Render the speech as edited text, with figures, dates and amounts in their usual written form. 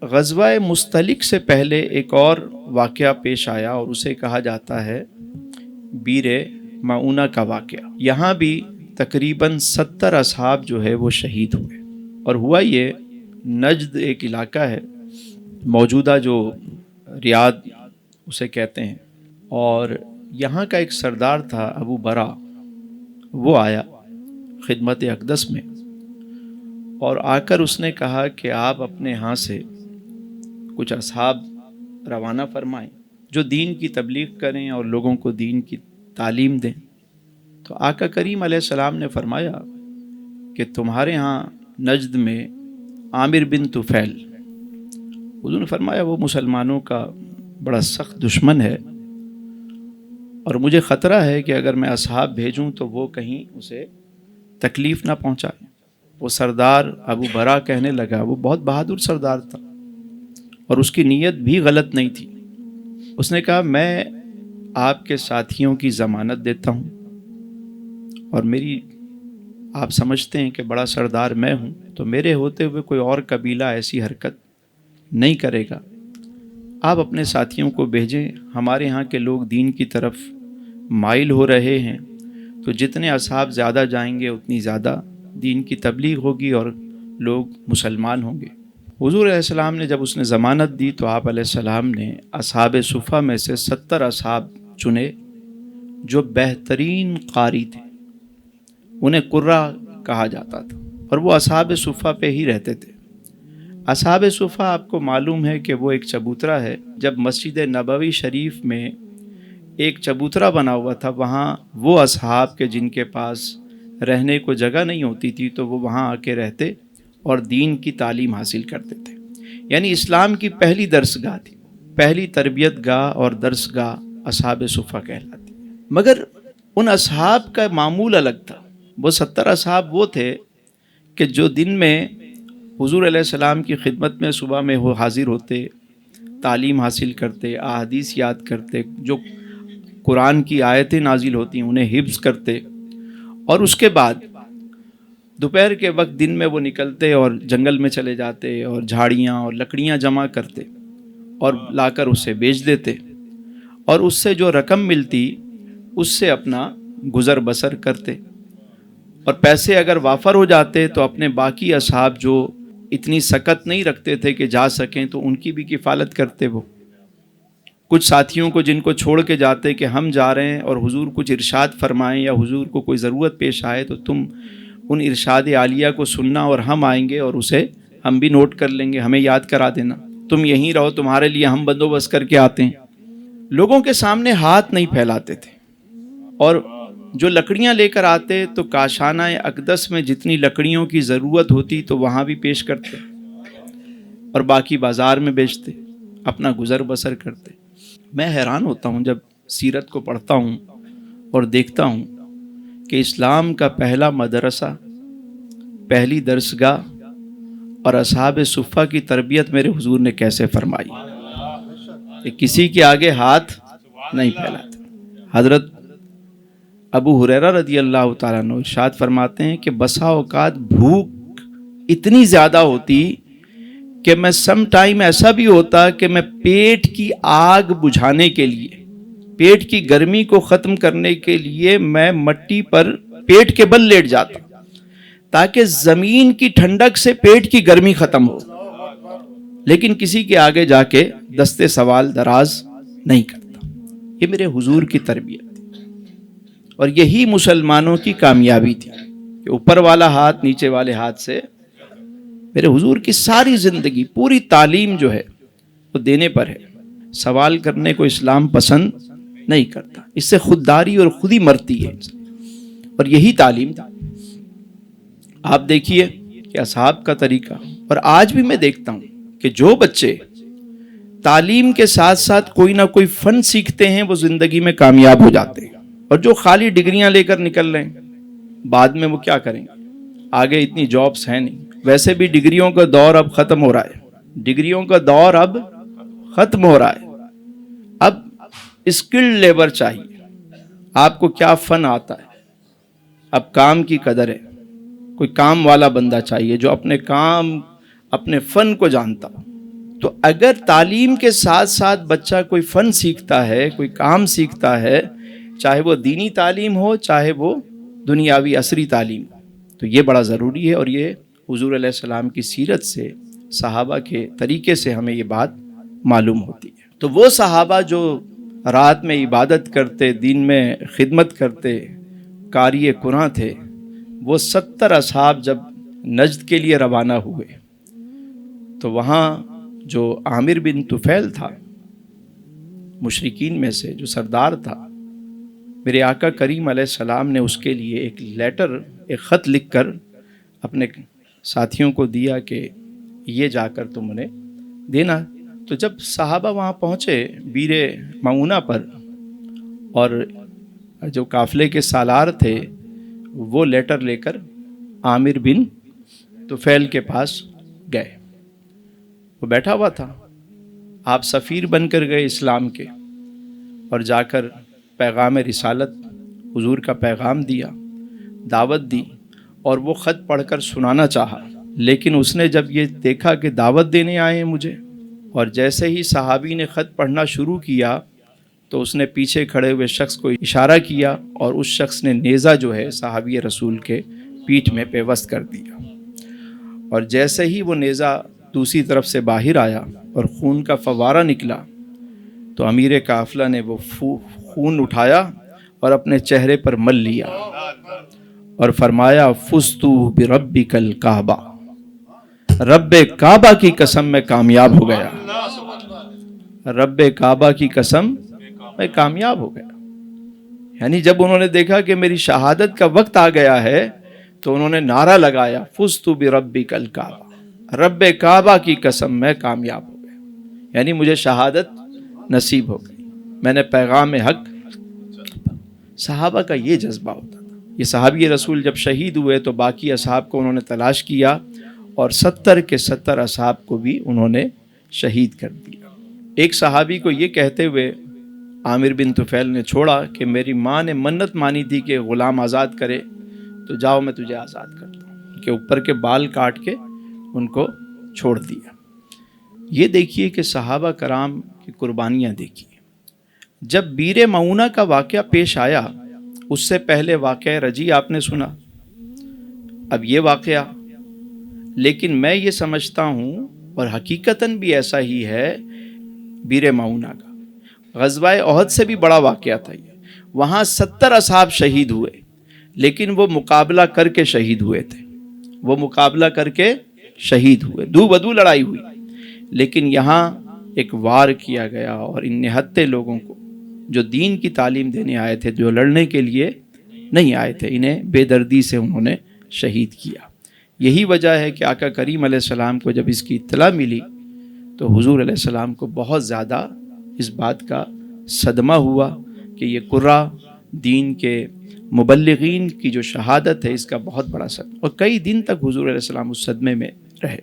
غزوہ مستلق سے پہلے ایک اور واقعہ پیش آیا اور اسے کہا جاتا ہے بیر معونہ کا واقعہ۔ یہاں بھی تقریباً 70 اصحاب جو ہے وہ شہید ہوئے، اور ہوا یہ، نجد ایک علاقہ ہے موجودہ جو ریاض اسے کہتے ہیں، اور یہاں کا ایک سردار تھا ابو برا، وہ آیا خدمت اقدس میں اور آ کر اس نے کہا کہ آپ اپنے ہاں سے کچھ اصحاب روانہ فرمائیں جو دین کی تبلیغ کریں اور لوگوں کو دین کی تعلیم دیں۔ تو آقا کریم علیہ السلام نے فرمایا کہ تمہارے ہاں نجد میں عامر بن طفیل، حضور نے فرمایا وہ مسلمانوں کا بڑا سخت دشمن ہے، اور مجھے خطرہ ہے کہ اگر میں اصحاب بھیجوں تو وہ کہیں اسے تکلیف نہ پہنچائے۔ وہ سردار ابو برا کہنے لگا، وہ بہت بہادر سردار تھا اور اس کی نیت بھی غلط نہیں تھی۔ اس نے کہا میں آپ کے ساتھیوں کی ضمانت دیتا ہوں، اور میری آپ سمجھتے ہیں کہ بڑا سردار میں ہوں، تو میرے ہوتے ہوئے کوئی اور قبیلہ ایسی حرکت نہیں کرے گا۔ آپ اپنے ساتھیوں کو بھیجیں، ہمارے ہاں کے لوگ دین کی طرف مائل ہو رہے ہیں، تو جتنے اصحاب زیادہ جائیں گے اتنی زیادہ دین کی تبلیغ ہوگی اور لوگ مسلمان ہوں گے۔ حضور علیہ السلام نے جب اس نے ضمانت دی تو آپ علیہ السلام نے اصحاب صفہ میں سے 70 اصحاب چنے جو بہترین قاری تھے، انہیں قرہ کہا جاتا تھا، اور وہ اصحاب صفہ پہ ہی رہتے تھے۔ اصحاب صفہ آپ کو معلوم ہے کہ وہ ایک چبوترا ہے، جب مسجد نبوی شریف میں ایک چبوترا بنا ہوا تھا، وہاں وہ اصحاب کے جن کے پاس رہنے کو جگہ نہیں ہوتی تھی تو وہ وہاں آ کے رہتے اور دین کی تعلیم حاصل کرتے تھے۔ یعنی اسلام کی پہلی درسگاہ تھی، پہلی تربیت گاہ اور درس گاہ اصحاب صفہ کہلاتی۔ مگر ان اصحاب کا معمول الگ تھا۔ وہ 70 اصحاب وہ تھے کہ جو دن میں حضور علیہ السلام کی خدمت میں صبح میں وہ حاضر ہوتے، تعلیم حاصل کرتے، احادیث یاد کرتے، جو قرآن کی آیتیں نازل ہوتی ہیں انہیں حفظ کرتے، اور اس کے بعد دوپہر کے وقت دن میں وہ نکلتے اور جنگل میں چلے جاتے اور جھاڑیاں اور لکڑیاں جمع کرتے اور لا کر اسے بیچ دیتے، اور اس سے جو رقم ملتی اس سے اپنا گزر بسر کرتے، اور پیسے اگر وافر ہو جاتے تو اپنے باقی اصحاب جو اتنی سکت نہیں رکھتے تھے کہ جا سکیں تو ان کی بھی کفالت کرتے۔ وہ کچھ ساتھیوں کو جن کو چھوڑ کے جاتے کہ ہم جا رہے ہیں اور حضور کچھ ارشاد فرمائیں یا حضور کو کوئی ضرورت پیش آئے تو تم ان ارشاد عالیہ کو سننا، اور ہم آئیں گے اور اسے ہم بھی نوٹ کر لیں گے، ہمیں یاد کرا دینا، تم یہیں رہو، تمہارے لیے ہم بندوبست کر کے آتے ہیں۔ لوگوں کے سامنے ہاتھ نہیں پھیلاتے تھے، اور جو لکڑیاں لے کر آتے تو کاشانہ اقدس میں جتنی لکڑیوں کی ضرورت ہوتی تو وہاں بھی پیش کرتے، اور باقی بازار میں بیچتے، اپنا گزر بسر کرتے۔ میں حیران ہوتا ہوں جب سیرت کو پڑھتا ہوں اور دیکھتا ہوں کہ اسلام کا پہلا مدرسہ، پہلی درسگاہ اور اصحاب صفہ کی تربیت میرے حضور نے کیسے فرمائی کہ کسی کے آگے ہاتھ نہیں پھیلاتے۔ حضرت ابو ہریرہ رضی اللہ تعالیٰ عنہ ارشاد فرماتے ہیں کہ بسا اوقات بھوک اتنی زیادہ ہوتی کہ میں سم ٹائم ایسا بھی ہوتا کہ میں پیٹ کی آگ بجھانے کے لیے، پیٹ کی گرمی کو ختم کرنے کے لیے میں مٹی پر پیٹ کے بل لیٹ جاتا تاکہ زمین کی ٹھنڈک سے پیٹ کی گرمی ختم ہو، لیکن کسی کے آگے جا کے دستے سوال دراز نہیں کرتا۔ یہ میرے حضور کی تربیت تھی، اور یہی مسلمانوں کی کامیابی تھی کہ اوپر والا ہاتھ نیچے والے ہاتھ سے۔ میرے حضور کی ساری زندگی، پوری تعلیم جو ہے وہ دینے پر ہے۔ سوال کرنے کو اسلام پسند نہیں کرتا، اس سے خودداری اور خود ہی مرتی ہے، اور یہی تعلیم تھی۔ آپ دیکھیے کہ اصحاب کا طریقہ، اور آج بھی میں دیکھتا ہوں کہ جو بچے تعلیم کے ساتھ ساتھ کوئی نہ کوئی فن سیکھتے ہیں وہ زندگی میں کامیاب ہو جاتے ہیں، اور جو خالی ڈگریاں لے کر نکل رہے ہیں بعد میں وہ کیا کریں گے؟ آگے اتنی جابس ہیں نہیں، ویسے بھی ڈگریوں کا دور اب ختم ہو رہا ہے، ڈگریوں کا دور اب ختم ہو رہا ہے، اب اسکلڈ لیبر چاہیے۔ آپ کو کیا فن آتا ہے، اب کام کی قدر ہے، کوئی کام والا بندہ چاہیے جو اپنے کام، اپنے فن کو جانتا ہو۔ تو اگر تعلیم کے ساتھ ساتھ بچہ کوئی فن سیکھتا ہے، کوئی کام سیکھتا ہے، چاہے وہ دینی تعلیم ہو چاہے وہ دنیاوی عصری تعلیم ہو، تو یہ بڑا ضروری ہے، اور یہ حضور علیہ السلام کی سیرت سے، صحابہ کے طریقے سے ہمیں یہ بات معلوم ہوتی ہے۔ تو وہ صحابہ جو رات میں عبادت کرتے، دین میں خدمت کرتے، قاری قرآن تھے، وہ 70 اصحاب جب نجد کے لیے روانہ ہوئے تو وہاں جو عامر بن طفیل تھا، مشرکین میں سے جو سردار تھا، میرے آقا کریم علیہ السلام نے اس کے لیے ایک لیٹر، ایک خط لکھ کر اپنے ساتھیوں کو دیا کہ یہ جا کر تم انہیں دینا۔ تو جب صحابہ وہاں پہنچے بیر معونہ پر، اور جو قافلے کے سالار تھے وہ لیٹر لے کر عامر بن طفیل کے پاس گئے، وہ بیٹھا ہوا تھا، آپ سفیر بن کر گئے اسلام کے، اور جا کر پیغام رسالت، حضور کا پیغام دیا، دعوت دی، اور وہ خط پڑھ کر سنانا چاہا، لیکن اس نے جب یہ دیکھا کہ دعوت دینے آئے ہیں مجھے، اور جیسے ہی صحابی نے خط پڑھنا شروع کیا تو اس نے پیچھے کھڑے ہوئے شخص کو اشارہ کیا، اور اس شخص نے نیزہ جو ہے صحابی رسول کے پیٹھ میں پیوست کر دیا، اور جیسے ہی وہ نیزہ دوسری طرف سے باہر آیا اور خون کا فوارہ نکلا تو امیر قافلہ نے وہ خون اٹھایا اور اپنے چہرے پر مل لیا اور فرمایا فزتو بربک الکعبہ، رب کعبہ کی قسم میں کامیاب ہو گیا، رب کعبہ کی قسم میں کامیاب ہو گیا۔ یعنی جب انہوں نے دیکھا کہ میری شہادت کا وقت آ گیا ہے تو انہوں نے نعرہ لگایا فزتو بربک الکعبہ، رب کعبہ کی قسم میں کامیاب ہو گیا، یعنی مجھے شہادت نصیب ہو گئی، میں نے پیغام حق۔ صحابہ کا یہ جذبہ ہوتا تھا۔ یہ صحابی رسول جب شہید ہوئے تو باقی اصحاب کو انہوں نے تلاش کیا، اور 70 کے 70 اصحاب کو بھی انہوں نے شہید کر دیا۔ ایک صحابی کو یہ کہتے ہوئے عامر بن طفیل نے چھوڑا کہ میری ماں نے منت مانی تھی کہ غلام آزاد کرے، تو جاؤ میں تجھے آزاد کرتا ہوں، کہ اوپر کے بال کاٹ کے ان کو چھوڑ دیا۔ یہ دیکھیے کہ صحابہ کرام کی قربانیاں دیکھیے۔ جب بیر معونہ کا واقعہ پیش آیا، اس سے پہلے واقعہ رجی آپ نے سنا، اب یہ واقعہ، لیکن میں یہ سمجھتا ہوں اور حقیقتاً بھی ایسا ہی ہے، بیر معونہ کا غزوہ احد سے بھی بڑا واقعہ تھا یہ۔ وہاں 70 اصحاب شہید ہوئے، لیکن وہ مقابلہ کر کے شہید ہوئے تھے، وہ مقابلہ کر کے شہید ہوئے، دو بدو لڑائی ہوئی، لیکن یہاں ایک وار کیا گیا، اور ان نہتے لوگوں کو جو دین کی تعلیم دینے آئے تھے، جو لڑنے کے لیے نہیں آئے تھے، انہیں بے دردی سے انہوں نے شہید کیا۔ یہی وجہ ہے کہ آقا کریم علیہ السلام کو جب اس کی اطلاع ملی تو حضور علیہ السلام کو بہت زیادہ اس بات کا صدمہ ہوا کہ یہ قرہ دین کے مبلغین کی جو شہادت ہے اس کا بہت بڑا صدمہ، اور کئی دن تک حضور علیہ السلام اس صدمے میں رہے۔